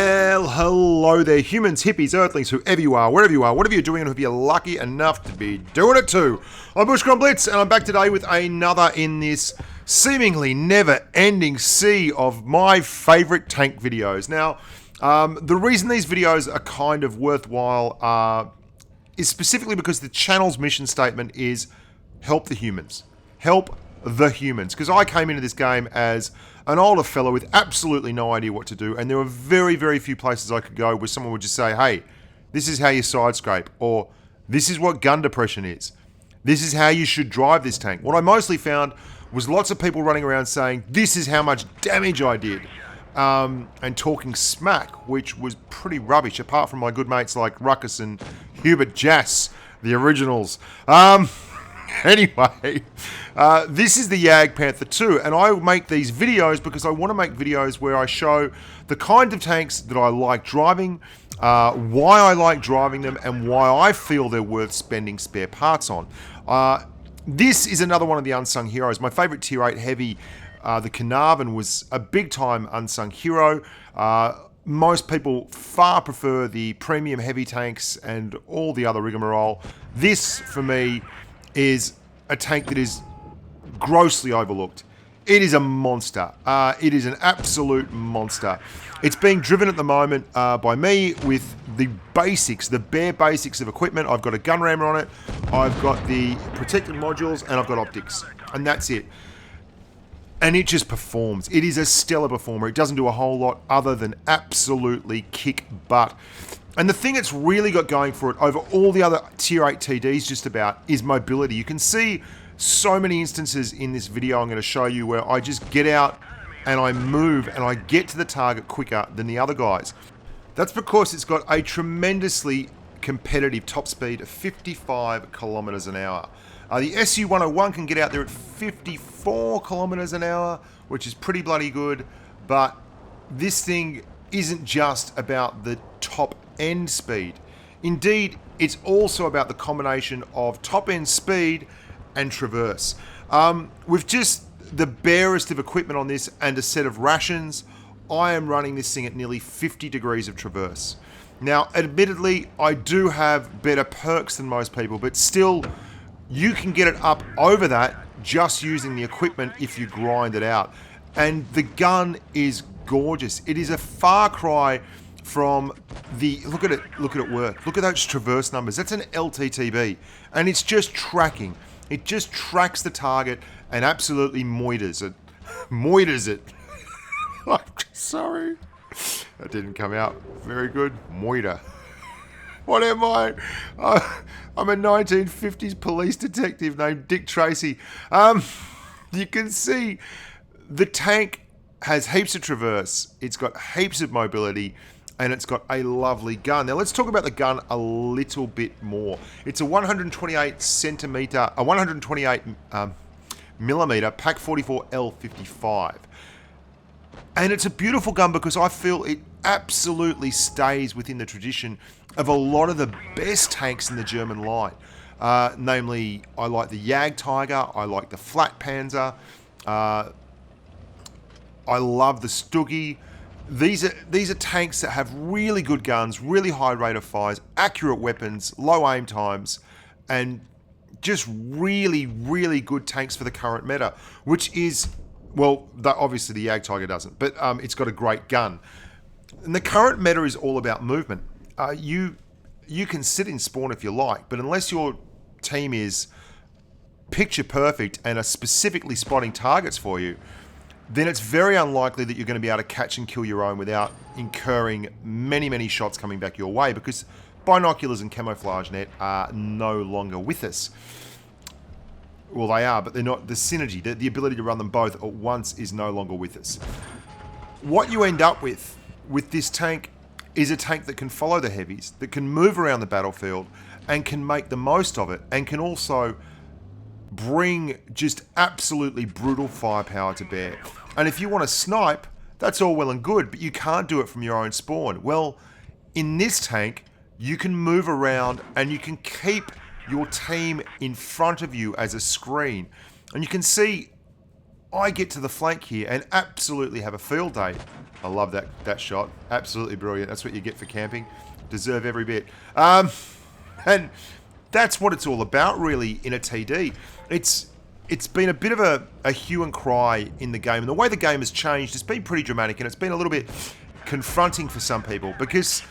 Well, hello there, humans, hippies, earthlings, whoever you are, wherever you are, whatever you're doing, and hope you're lucky enough to be doing it too. I'm Bushka Blitz, and I'm back today with another in this seemingly never-ending sea of my favourite tank videos. Now, the reason these videos are kind of worthwhile is specifically because the channel's mission statement is help the humans. Help the humans. Because I came into this game as an older fella with absolutely no idea what to do, and there were very, very few places I could go where someone would just say, hey, this is how you side scrape, or this is what gun depression is. This is how you should drive this tank. What I mostly found was lots of people running around saying, this is how much damage I did, and talking smack, which was pretty rubbish, apart from my good mates like Ruckus and Hubert Jass, the originals. Anyway, this is the JPanther 2, and I make these videos because I want to make videos where I show the kind of tanks that I like driving, why I like driving them, and why I feel they're worth spending spare parts on. This is another one of the unsung heroes. My favourite Tier 8 heavy, the Carnarvon, was a big-time unsung hero. Most people far prefer the premium heavy tanks and all the other rigmarole. This, for me, is a tank that is grossly overlooked. It is a monster. It is an absolute monster. It's being driven at the moment by me with the basics, the bare basics of equipment. I've got a gun rammer on it, I've got the protected modules, and I've got optics. And that's it. And it just performs. It is a stellar performer. It doesn't do a whole lot other than absolutely kick butt. And the thing it's really got going for it over all the other Tier 8 TDs just about is mobility. You can see so many instances in this video I'm going to show you where I just get out and I move and I get to the target quicker than the other guys. That's because it's got a tremendously competitive top speed of 55 kilometers an hour. The SU-101 can get out there at 54 kilometers an hour, which is pretty bloody good, but this thing isn't just about the top end speed. Indeed, it's also about the combination of top end speed and traverse. With just the barest of equipment on this and a set of rations, I am running this thing at nearly 50 degrees of traverse. Now, admittedly, I do have better perks than most people, but still, you can get it up over that just using the equipment if you grind it out. And the gun is gorgeous. It is a far cry from the, look at it work. Look at those traverse numbers. That's an LTTB, and it's just tracking. It just tracks the target and absolutely moiters it. Moiters it. I'm sorry. That didn't come out very good. Moiter. What am I? I'm a 1950s police detective named Dick Tracy. You can see the tank has heaps of traverse, it's got heaps of mobility, and it's got a lovely gun. Now let's talk about the gun a little bit more. It's a 128 centimeter, a 128 millimeter Pak 44 L55. And it's a beautiful gun because I feel it absolutely stays within the tradition of a lot of the best tanks in the German line. Namely, I like the Jag Tiger, I like the Flat Panzer, I love the Stuggy. These are tanks that have really good guns, really high rate of fires, accurate weapons, low aim times, and just really, really good tanks for the current meta, which is, well, obviously the Jag Tiger doesn't, but it's got a great gun. And the current meta is all about movement. You can sit in spawn if you like, but unless your team is picture perfect and are specifically spotting targets for you, then it's very unlikely that you're going to be able to catch and kill your own without incurring many, many shots coming back your way, because binoculars and camouflage net are no longer with us. Well, they are, but they're not. The synergy, the ability to run them both at once is no longer with us. What you end up with this tank is a tank that can follow the heavies, that can move around the battlefield and can make the most of it, and can also bring just absolutely brutal firepower to bear. And if you want to snipe, that's all well and good, but you can't do it from your own spawn. Well, in this tank, you can move around and you can keep your team in front of you as a screen. And you can see I get to the flank here and absolutely have a field day. I love that shot. Absolutely brilliant. That's what you get for camping. Deserve every bit. And that's what it's all about, really, in a TD. It's been a bit of a hue and cry in the game. And the way the game has changed, it's been pretty dramatic. And it's been a little bit confronting for some people because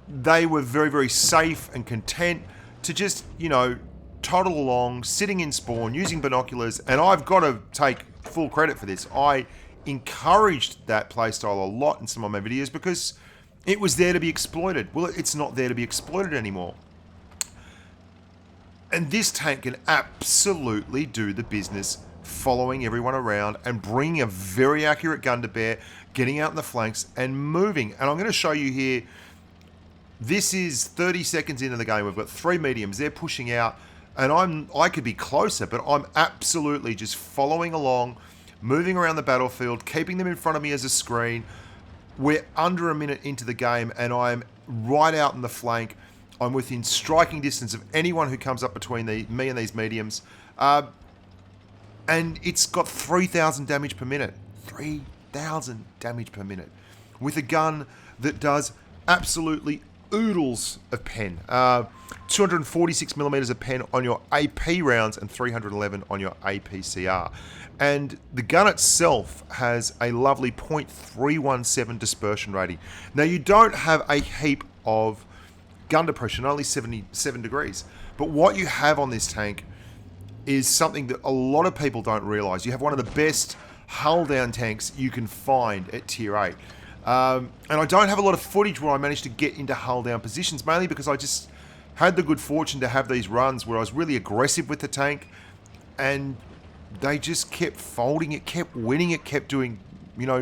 they were very, very safe and content to just, you know, toddle along, sitting in spawn, using binoculars. And I've got to take full credit for this. I encouraged that playstyle a lot in some of my videos because it was there to be exploited. Well, it's not there to be exploited anymore. And this tank can absolutely do the business, following everyone around and bringing a very accurate gun to bear, getting out in the flanks and moving. And I'm going to show you here, this is 30 seconds into the game. We've got 3 mediums. They're pushing out. And I could be closer, but I'm absolutely just following along, moving around the battlefield, keeping them in front of me as a screen. We're under a minute into the game, and I'm right out in the flank. I'm within striking distance of anyone who comes up between me and these mediums. And it's got 3,000 damage per minute. 3,000 damage per minute. With a gun that does absolutely oodles of pen. 246 millimeters of pen on your AP rounds and 311 on your APCR. And the gun itself has a lovely .317 dispersion rating. Now, you don't have a heap of gun depression, only 77 degrees. But what you have on this tank is something that a lot of people don't realize. You have one of the best hull down tanks you can find at tier 8. And I don't have a lot of footage where I managed to get into hull down positions, mainly because I just had the good fortune to have these runs where I was really aggressive with the tank, and they just kept folding it, kept winning it, kept doing, you know,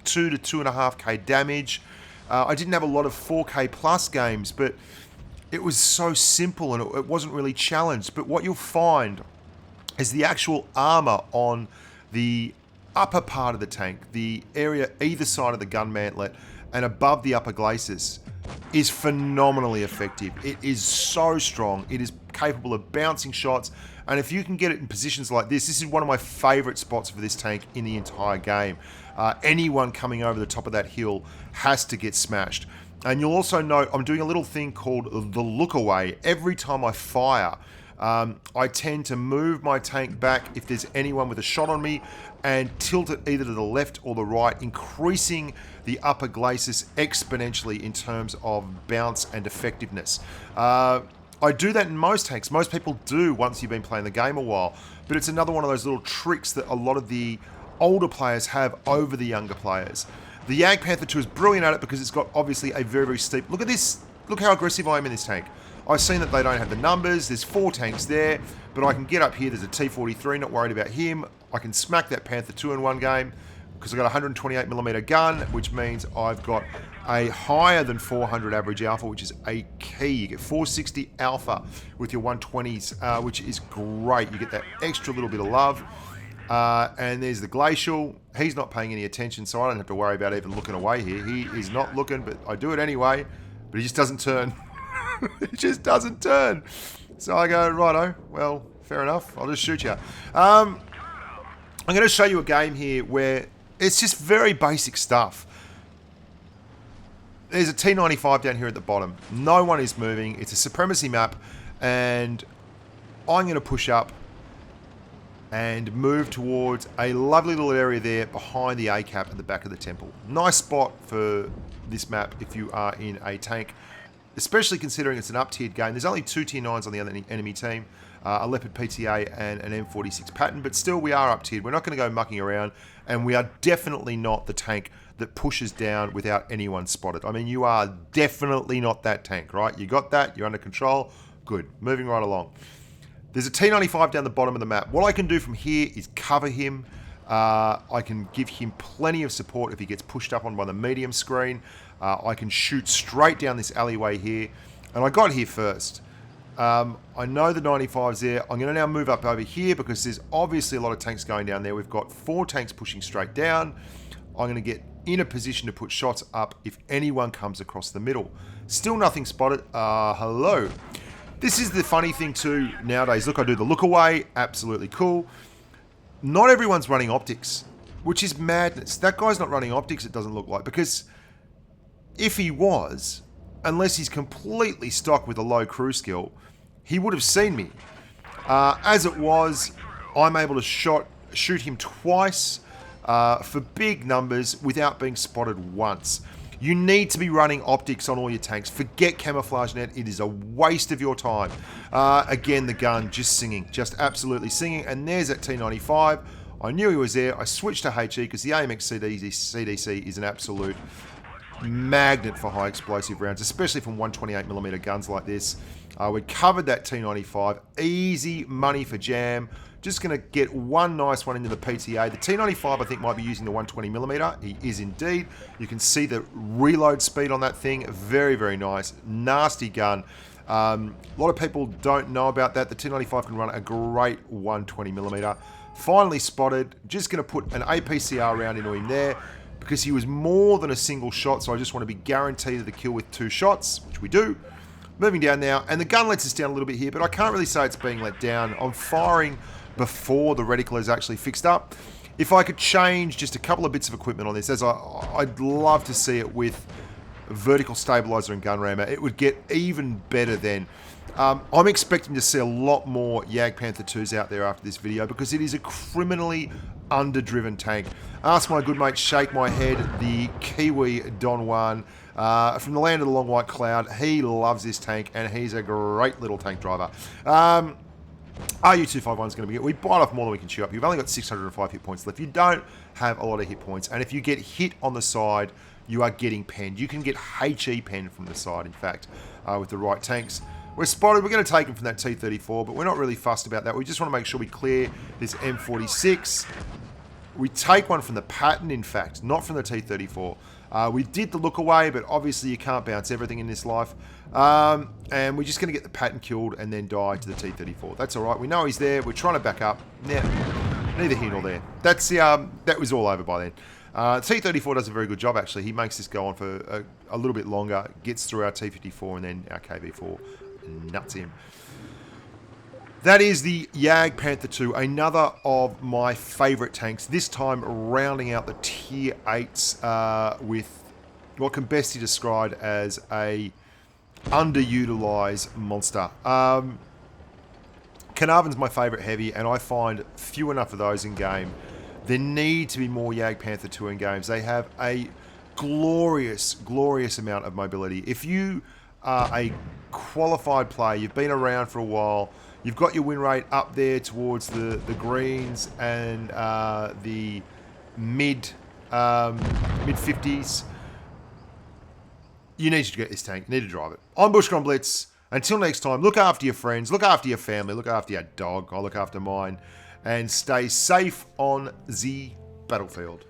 2 to 2.5k damage. I didn't have a lot of 4k plus games, but it was so simple and it wasn't really challenged. But what you'll find is the actual armor on the upper part of the tank, the area either side of the gun mantlet and above the upper glacis, is phenomenally effective. It is so strong. It is capable of bouncing shots, and if you can get it in positions like this is one of my favorite spots for this tank in the entire game. Anyone coming over the top of that hill has to get smashed. And you'll also note I'm doing a little thing called the look away. Every time I fire, I tend to move my tank back if there's anyone with a shot on me and tilt it either to the left or the right, increasing the upper glacis exponentially in terms of bounce and effectiveness. I do that in most tanks. Most people do once you've been playing the game a while, but it's another one of those little tricks that a lot of the older players have over the younger players. The JPanther 2 is brilliant at it because it's got obviously a very, very steep... Look at this. Look how aggressive I am in this tank. I've seen that they don't have the numbers. There's 4 tanks there, but I can get up here. There's a T-43, not worried about him. I can smack that Panther 2 in one game because I've got a 128mm gun, which means I've got a higher than 400 average alpha, which is a key. You get 460 alpha with your 120s, which is great. You get that extra little bit of love. And there's the Glacial. He's not paying any attention, so I don't have to worry about even looking away here. He is not looking, but I do it anyway. But he just doesn't turn. It just doesn't turn. So I go, righto, well, fair enough. I'll just shoot you. I'm going to show you a game here where it's just very basic stuff. There's a T95 down here at the bottom. No one is moving. It's a supremacy map, and I'm going to push up and move towards a lovely little area there behind the ACAP at the back of the temple. Nice spot for this map if you are in a tank, especially considering it's an up-tiered game. There's only 2 tier 9s on the other enemy team, a Leopard PTA and an M46 Patton, but still we are up-tiered. We're not going to go mucking around, and we are definitely not the tank that pushes down without anyone spotted. I mean, you are definitely not that tank, right? You got that, you're under control, good. Moving right along. There's a T95 down the bottom of the map. What I can do from here is cover him. I can give him plenty of support if he gets pushed up on by the medium screen. I can shoot straight down this alleyway here. And I got here first. I know the 95's there. I'm going to now move up over here because there's obviously a lot of tanks going down there. We've got 4 tanks pushing straight down. I'm going to get in a position to put shots up if anyone comes across the middle. Still nothing spotted. Hello. This is the funny thing too nowadays. Look, I do the look away. Absolutely cool. not everyone's running optics, which is madness. That guy's not running optics, it doesn't look like, because if he was, unless he's completely stocked with a low crew skill, he would have seen me. As it was, I'm able to shoot him twice for big numbers without being spotted once. You need to be running optics on all your tanks. Forget camouflage net. It is a waste of your time. Again, the gun just singing, just absolutely singing. And there's that T95. I knew he was there. I switched to HE because the AMX CDC is an absolute magnet for high explosive rounds, especially from 128mm guns like this. We covered that T95. Easy money for jam. Just going to get one nice one into the PTA. The T95, I think, might be using the 120mm. He is indeed. You can see the reload speed on that thing. Very, very nice. Nasty gun. A lot of people don't know about that. The T95 can run a great 120mm. Finally spotted. Just going to put an APCR round into him there because he was more than a single shot, so I just want to be guaranteed of the kill with 2 shots, which we do. Moving down now, and the gun lets us down a little bit here, but I can't really say it's being let down. I'm firing before the reticle is actually fixed up. If I could change just a couple of bits of equipment on this, as I'd love to see it with vertical stabilizer and gun rammer, it would get even better then. I'm expecting to see a lot more JPanther 2s out there after this video because it is a criminally underdriven tank. Ask my good mate Shake My Head, the Kiwi Don Juan, from the land of the long white cloud. He loves this tank and he's a great little tank driver. RU251 is going to be good. We bite off more than we can chew up. You've only got 605 hit points left. You don't have a lot of hit points. And if you get hit on the side, you are getting penned. You can get HE penned from the side, in fact, with the right tanks. We're spotted. We're going to take him from that T34, but we're not really fussed about that. We just want to make sure we clear this M46. We take one from the pattern, in fact, not from the T34. We did the look away, but obviously you can't bounce everything in this life. And we're just going to get the pattern killed and then die to the T34. That's all right. We know he's there. We're trying to back up. Yeah, neither here nor there. That's the that was all over by then. T34 does a very good job, actually. He makes this go on for a little bit longer, gets through our T54 and then our KV4 nuts him. That is the JPanther 2, another of my favourite tanks. This time rounding out the tier 8s with what can best be described as a underutilised monster. Carnarvon's my favourite heavy, and I find few enough of those in game. There need to be more JPanther 2 in games. They have a glorious, glorious amount of mobility. If you are a qualified player, you've been around for a while, you've got your win rate up there towards the greens and the mid 50s. You need to get this tank. You need to drive it. I'm Bushka on Blitz. Until next time, look after your friends, look after your family, look after your dog. I'll look after mine. And stay safe on the battlefield.